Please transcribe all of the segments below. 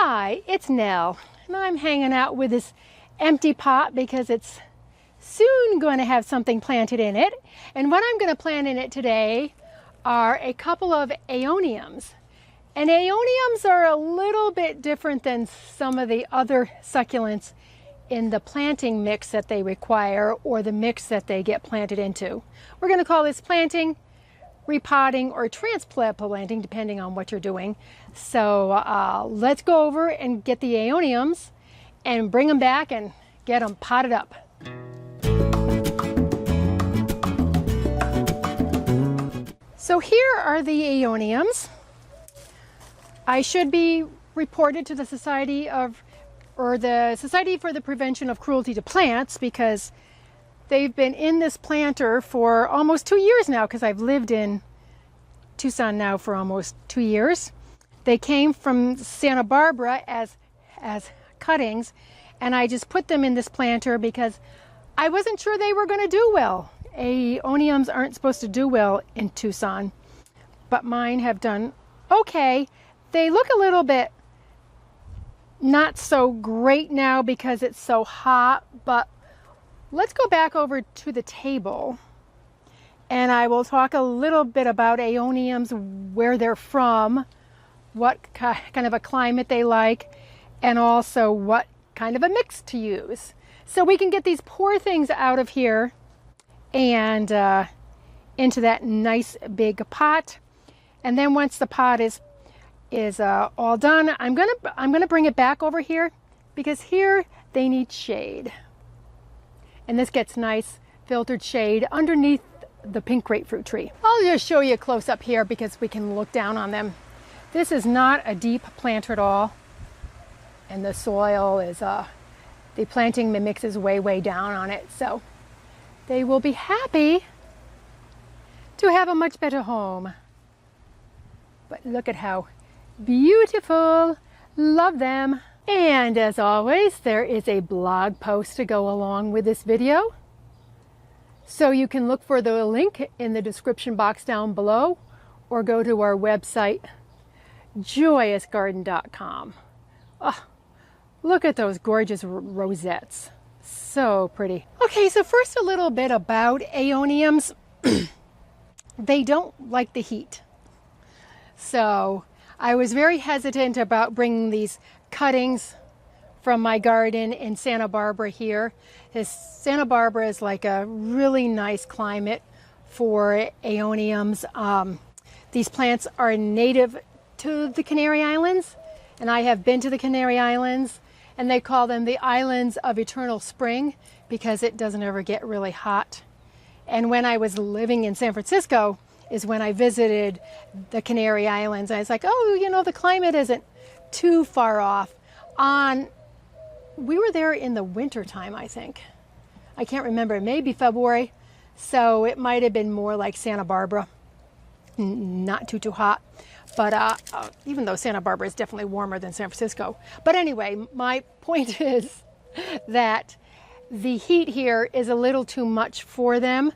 Hi, it's Nell, and I'm hanging out with this empty pot because it's soon going to have something planted in it. And what I'm going to plant in it today are a couple of Aeoniums. And Aeoniums are a little bit different than some of the other succulents in the planting mix that they require or the mix that they get planted into. We're going to call this planting, repotting, or transplant planting, depending on what you're doing. So let's go over and get the Aeoniums and bring them back and get them potted up. So here are the Aeoniums. I should be reported to the Society for the Prevention of Cruelty to Plants because they've been in this planter for almost 2 years now, because I've lived in Tucson now for almost 2 years. They came from Santa Barbara as cuttings, and I just put them in this planter because I wasn't sure they were going to do well. Aeoniums aren't supposed to do well in Tucson, but mine have done okay. They look a little bit not so great now because it's so hot, but let's go back over to the table and I will talk a little bit about Aeoniums, where they're from, what kind of a climate they like, and also what kind of a mix to use. So we can get these poor things out of here and into that nice big pot. And then once the pot is all done, I'm gonna bring it back over here because here they need shade. And this gets nice filtered shade underneath the pink grapefruit tree. I'll just show you a close up here because we can look down on them. This is not a deep planter at all. And the soil is, the planting mix is way down on it. So they will be happy to have a much better home. But look at how beautiful. Love them. And as always, there is a blog post to go along with this video. So you can look for the link in the description box down below or go to our website, joyousgarden.com. Oh, look at those gorgeous rosettes. So pretty. Okay, so first a little bit about Aeoniums. They don't like the heat. So I was very hesitant about bringing these cuttings from my garden in Santa Barbara here. Santa Barbara is like a really nice climate for Aeoniums. These plants are native to the Canary Islands, and I have been to the Canary Islands, and they call them the Islands of Eternal Spring because it doesn't ever get really hot. And when I was living in San Francisco is when I visited the Canary Islands. I was like, oh, you know, the climate isn't too far off. We were there in the winter time, I think. I can't remember, maybe February. So it might have been more like Santa Barbara, not too hot. But even though Santa Barbara is definitely warmer than San Francisco. But anyway, my point is that the heat here is a little too much for them,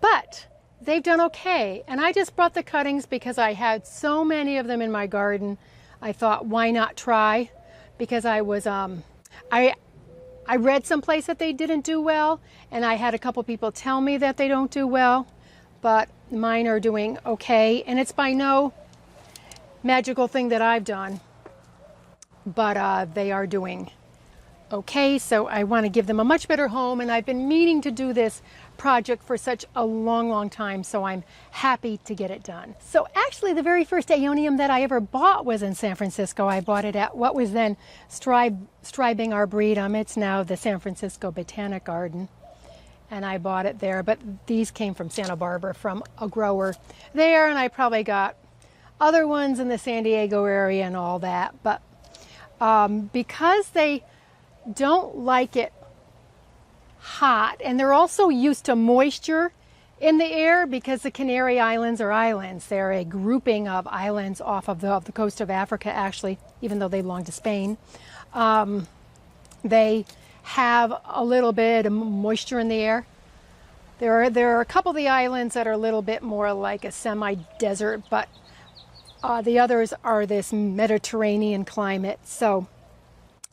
but they've done okay. And I just brought the cuttings because I had so many of them in my garden. I thought, why not try? Because I was, I read someplace that they didn't do well, and I had a couple people tell me that they don't do well, but mine are doing okay. And it's by no magical thing that I've done, but they are doing okay. So I want to give them a much better home, and I've been meaning to do this project for such a long time, so I'm happy to get it done. So actually the very first Aeonium that I ever bought was in San Francisco. I bought it at what was then Stribing Arboretum. It's now the San Francisco Botanic Garden, and I bought it there, but these came from Santa Barbara from a grower there, and I probably got other ones in the San Diego area and all that, but because they don't like it hot, and they're also used to moisture in the air because the Canary Islands are islands. They're a grouping of islands off of the coast of Africa, actually, even though they belong to Spain. They have a little bit of moisture in the air. There are a couple of the islands that are a little bit more like a semi-desert, but The others are this Mediterranean climate. So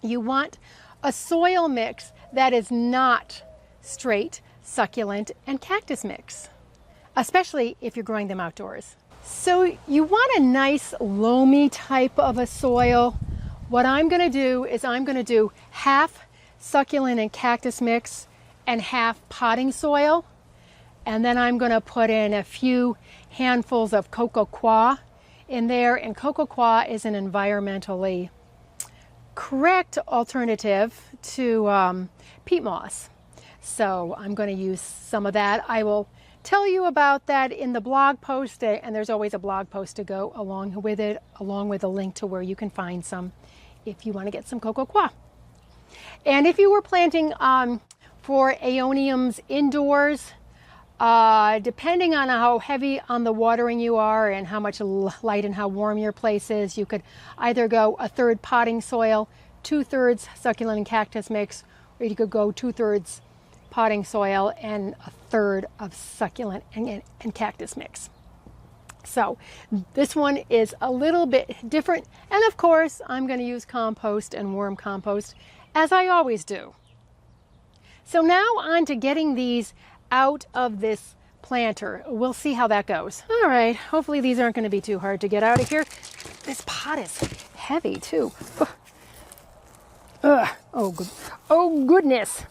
you want a soil mix that is not straight succulent and cactus mix, especially if you're growing them outdoors. So you want a nice loamy type of a soil. What I'm going to do is I'm going to do half succulent and cactus mix and half potting soil. And then I'm going to put in a few handfuls of coco coir in there. And coco coir is an environmentally correct alternative to peat moss. So I'm going to use some of that. I will tell you about that in the blog post, and there's always a blog post to go along with it, along with a link to where you can find some if you want to get some coco coir. And if you were planting for Aeoniums indoors, depending on how heavy on the watering you are and how much light and how warm your place is, you could either go 1/3 potting soil, 2/3 succulent and cactus mix, or you could go 2/3 potting soil and 1/3 of succulent and cactus mix. So this one is a little bit different. And of course, I'm going to use compost and worm compost, as I always do. So now on to getting these out of this planter. We'll see how that goes. All right, hopefully these aren't going to be too hard to get out of here. This pot is heavy too. Oh goodness.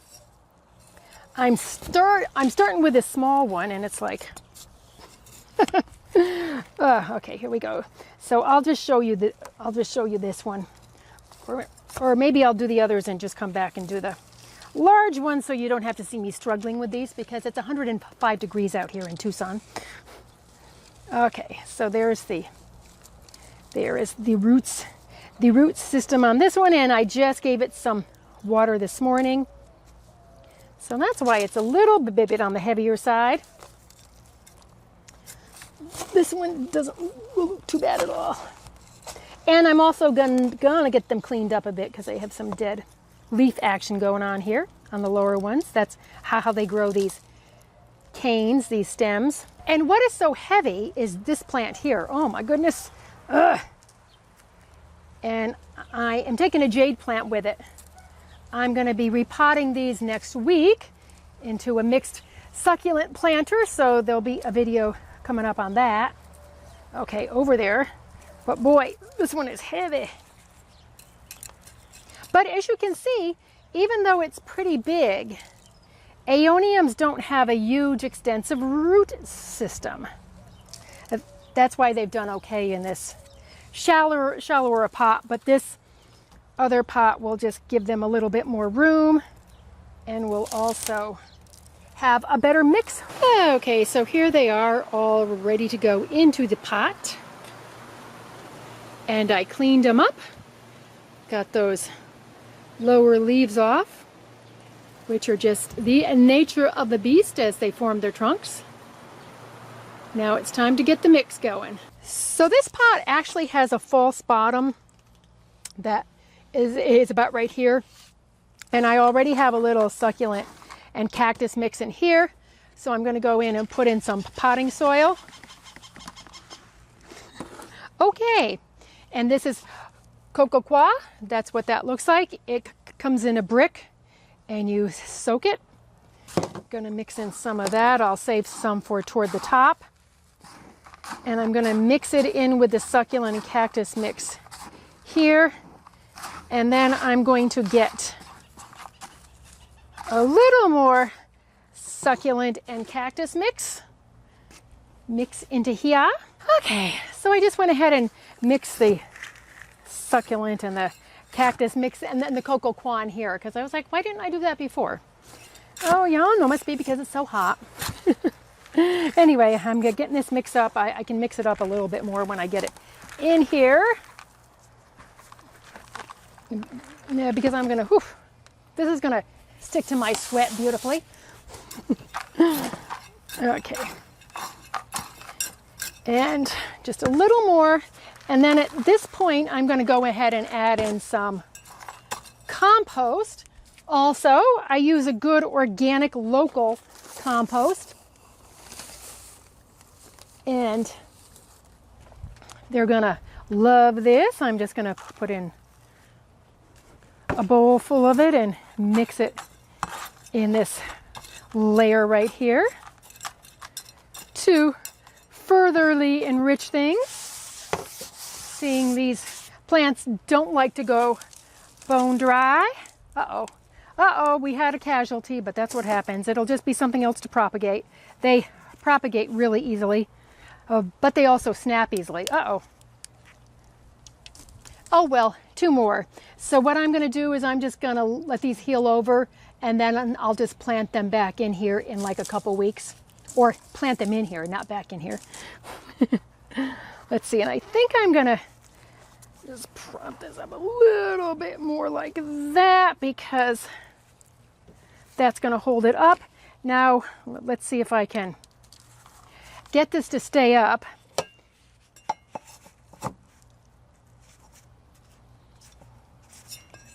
I'm starting with a small one, and it's like, okay, here we go. So I'll just show you this one, or maybe I'll do the others and just come back and do the large one, so you don't have to see me struggling with these, because it's 105 degrees out here in Tucson. Okay, so there is the roots system on this one, and I just gave it some water this morning. So that's why it's a little bit on the heavier side. This one doesn't look too bad at all. And I'm also gonna get them cleaned up a bit, because they have some dead leaf action going on here on the lower ones. That's how they grow these canes, these stems. And what is so heavy is this plant here. Oh my goodness. Ugh. And I am taking a jade plant with it. I'm going to be repotting these next week into a mixed succulent planter, so there'll be a video coming up on that. Okay, over there. But boy, this one is heavy. But as you can see, even though it's pretty big, Aeoniums don't have a huge extensive root system. That's why they've done okay in this shallower pot, but this other pot will just give them a little bit more room, and will also have a better mix. Okay, so here they are, all ready to go into the pot. And I cleaned them up. Got those lower leaves off, which are just the nature of the beast as they form their trunks. Now it's time to get the mix going. So this pot actually has a false bottom that is about right here, and I already have a little succulent and cactus mix in here, so I'm going to go in and put in some potting soil. Okay, and this is coco coir. That's what that looks like. It comes in a brick, and you soak it. I'm going to mix in some of that. I'll save some for toward the top, and I'm going to mix it in with the succulent and cactus mix here. And then I'm going to get a little more succulent and cactus mix into here. Okay, so I just went ahead and mixed the succulent and the cactus mix, and then the coco coir in here, because I was like, why didn't I do that before? Oh, y'all know, must be because it's so hot. Anyway, I'm getting this mix up. I can mix it up a little bit more when I get it in here. Yeah, because I'm gonna, this is gonna stick to my sweat beautifully. Okay. And just a little more. And then at this point, I'm gonna go ahead and add in some compost. Also, I use a good organic local compost. And They're gonna love this. I'm just gonna put in a bowl full of it and mix it in this layer right here to furtherly enrich things. Seeing these plants don't like to go bone dry. Uh-oh, we had a casualty, but that's what happens. It'll just be something else to propagate. They propagate really easily, but they also snap easily. Uh-oh. Oh well, 2 more. So what I'm gonna do is I'm just gonna let these heal over, and then I'll just plant them back in here in like a couple weeks. Or plant them in here, not back in here. Let's see, and I think I'm gonna just prop this up a little bit more like that because that's gonna hold it up. Now, let's see if I can get this to stay up.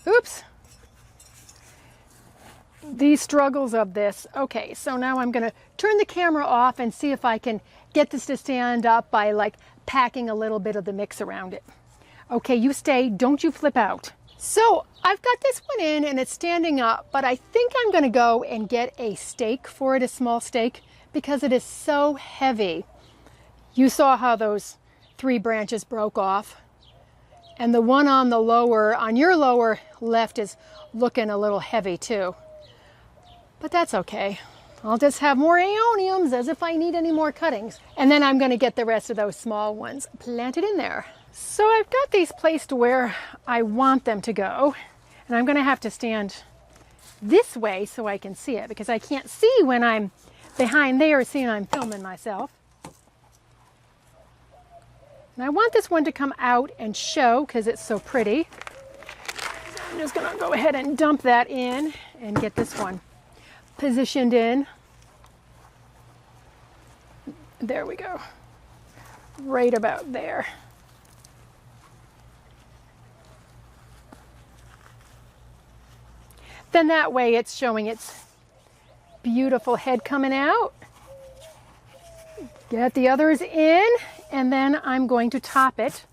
Oops. These struggles of this. Okay, so now I'm going to turn the camera off and see if I can get this to stand up by like packing a little bit of the mix around it. Okay, you stay, don't you flip out. So I've got this one in and it's standing up, but I think I'm going to go and get a stake for it, a small stake, because it is so heavy. You saw how those 3 branches broke off. And the one on the lower, on your lower left is looking a little heavy too. But that's okay. I'll just have more Aeoniums as if I need any more cuttings. And then I'm gonna get the rest of those small ones planted in there. So I've got these placed where I want them to go. And I'm gonna have to stand this way so I can see it because I can't see when I'm behind there seeing I'm filming myself. And I want this one to come out and show because it's so pretty. So I'm just gonna go ahead and dump that in and get this one positioned in. There we go. Right about there. Then that way it's showing its beautiful head coming out. Get the others in, and then I'm going to top it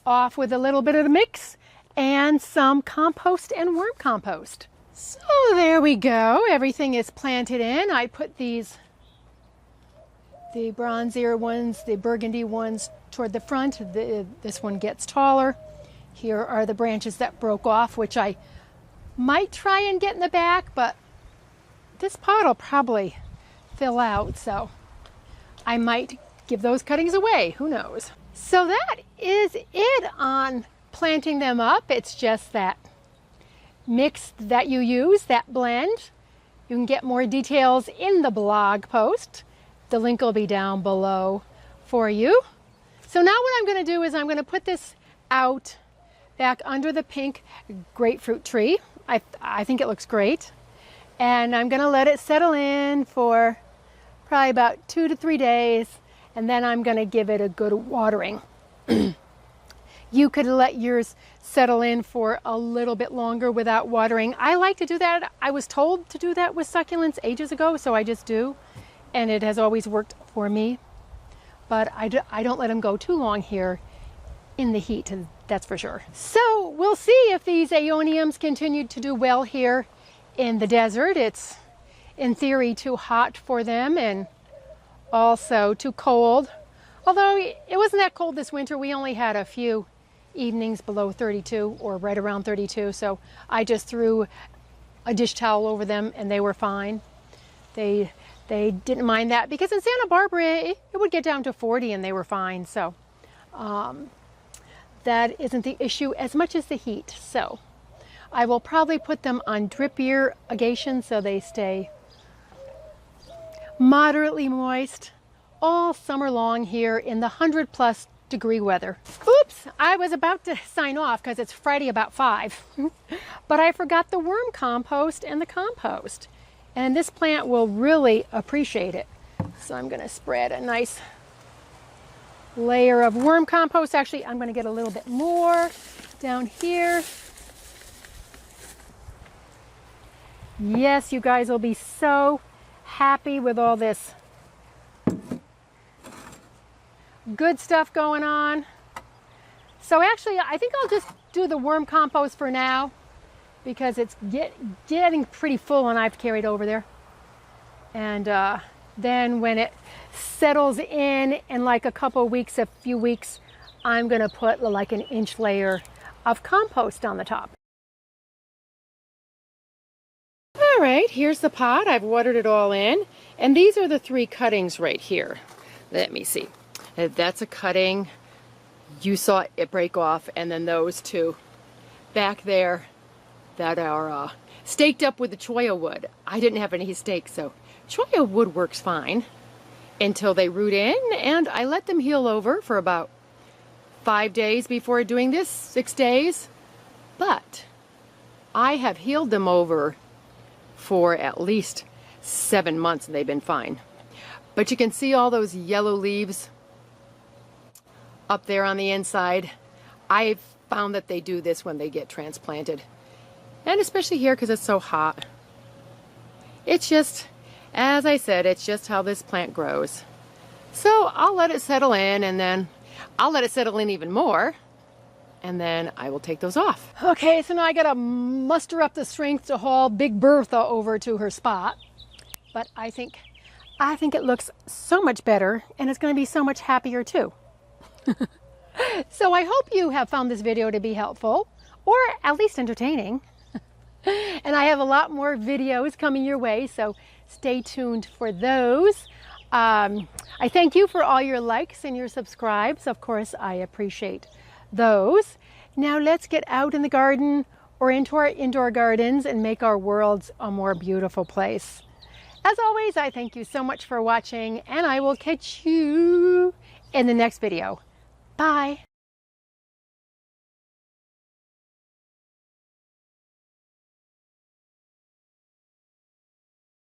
off with a little bit of the mix and some compost and worm compost. So there we go. Everything is planted in. I put these, the bronzier ones, the burgundy ones toward the front. This one gets taller. Here are the branches that broke off, which I might try and get in the back, but this pot will probably fill out, so I might give those cuttings away. Who knows? So that is it on planting them up. It's just that mix that you use, that blend. You can get more details in the blog post. The link will be down below for you. So now what I'm going to do is I'm going to put this out back under the pink grapefruit tree. I think it looks great. And I'm going to let it settle in for probably about 2 to 3 days. And then I'm going to give it a good watering. You could let yours settle in for a little bit longer without watering. I like to do that. I was told to do that with succulents ages ago, so I just do. And it has always worked for me. But I don't let them go too long here in the heat, that's for sure. So we'll see if these Aeoniums continue to do well here in the desert. It's in theory too hot for them and also too cold. Although it wasn't that cold this winter, we only had a few evenings below 32 or right around 32. So I just threw a dish towel over them and they were fine. They didn't mind that because in Santa Barbara, it would get down to 40 and they were fine. So that isn't the issue as much as the heat. So I will probably put them on drip irrigation so they stay moderately moist all summer long here in the 100+ degree weather. Oops, I was about to sign off because it's Friday about 5, but I forgot the worm compost and the compost. And this plant will really appreciate it. So I'm going to spread a nice layer of worm compost. Actually, I'm going to get a little bit more down here. Yes, you guys will be so happy with all this Good stuff going on. So actually, I think I'll just do the worm compost for now because it's getting pretty full and I've carried over there. And then when it settles in like a couple of weeks, a few weeks, I'm gonna put like an inch layer of compost on the top. All right, here's the pot. I've watered it all in. And these are the 3 cuttings right here. Let me see. That's a cutting. You saw it break off. And then those 2 back there that are staked up with the cholla wood. I didn't have any stakes, so cholla wood works fine until they root in. And I let them heal over for about 5 days before doing this, 6 days. But I have healed them over for at least 7 months and they've been fine. But you can see all those yellow leaves up there on the inside. I've found that they do this when they get transplanted. And especially here because it's so hot. It's just, as I said, it's just how this plant grows. So I'll let it settle in and then I'll let it settle in even more. And then I will take those off. Okay, so now I gotta muster up the strength to haul Big Bertha over to her spot. But I think it looks so much better and it's gonna be so much happier too. So I hope you have found this video to be helpful or at least entertaining. And I have a lot more videos coming your way, so stay tuned for those. I thank you for all your likes and your subscribes. Of course, I appreciate those. Now let's get out in the garden or into our indoor gardens and make our worlds a more beautiful place. As always, I thank you so much for watching and I will catch you in the next video. Bye.